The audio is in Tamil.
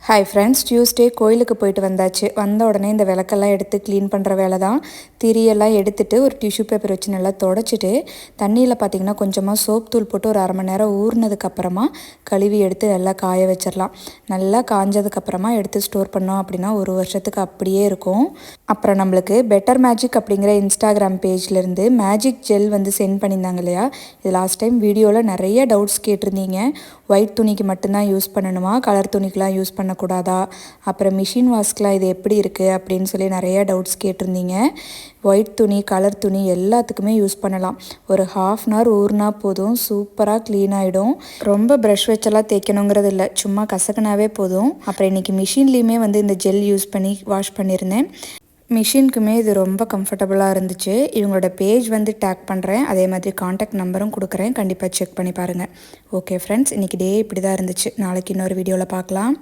ஹாய் ஃப்ரெண்ட்ஸ், டியூஸ்டே கோயிலுக்கு போயிட்டு வந்தாச்சு. வந்த உடனே இந்த விளக்கெல்லாம் எடுத்து க்ளீன் பண்ணுற வேலை தான். திரியெல்லாம் எடுத்துட்டு ஒரு டிஷ்யூ பேப்பர் வச்சு நல்லா தொடச்சிட்டு தண்ணியில் பார்த்திங்கன்னா கொஞ்சமாக சோப் தூள் போட்டு ஒரு அரை மணி நேரம் ஊறினதுக்கப்புறமா கழுவி எடுத்து நல்லா காய வச்சிடலாம். நல்லா காஞ்சதுக்கப்புறமா எடுத்து ஸ்டோர் பண்ணோம் அப்படின்னா ஒரு வருஷத்துக்கு அப்படியே இருக்கும். அப்புறம் நம்மளுக்கு பெட்டர் மேஜிக் அப்படிங்கிற இன்ஸ்டாகிராம் பேஜ்லேருந்து மேஜிக் ஜெல் சென்ட் பண்ணியிருந்தாங்க இல்லையா. இது லாஸ்ட் டைம் வீடியோவில் நிறைய டவுட்ஸ் கேட்டிருந்தீங்க. ஒயிட் துணிக்கு மட்டும்தான் யூஸ் பண்ணணுமா, கலர் துணிக்கெலாம் யூஸ் பண்ணக்கூடாதா, அப்புறம் மிஷின் வாஷ்க்கெலாம் இது எப்படி இருக்குது அப்படின்னு சொல்லி நிறைய டவுட்ஸ் கேட்டிருந்தீங்க. ஒயிட் துணி, கலர் துணி எல்லாத்துக்குமே யூஸ் பண்ணலாம். ஒரு ½ அன் ஹவர் ஊறினா போதும், சூப்பராக க்ளீன் ஆகிடும். ரொம்ப ப்ரஷ் வச்செல்லாம் தேய்க்கணுங்கிறது இல்லை, சும்மா கசக்குனாவே போதும். அப்புறம் இன்றைக்கி மிஷின்லேயுமே இந்த ஜெல் யூஸ் பண்ணி வாஷ் பண்ணியிருந்தேன். மிஷினுக்குமே இது ரொம்ப கம்ஃபர்டபுளாக இருந்துச்சு. இவங்களோட பேஜ் டேக் பண்ணுறேன், அதே மாதிரி காண்டாக்ட் நம்பரும் கொடுக்குறேன், கண்டிப்பாக செக் பண்ணி பாருங்கள். ஓகே ஃப்ரெண்ட்ஸ், இன்றைக்கி டே இப்படி தான் இருந்துச்சு. நாளைக்கு இன்னொரு வீடியோவில் பார்க்கலாம்.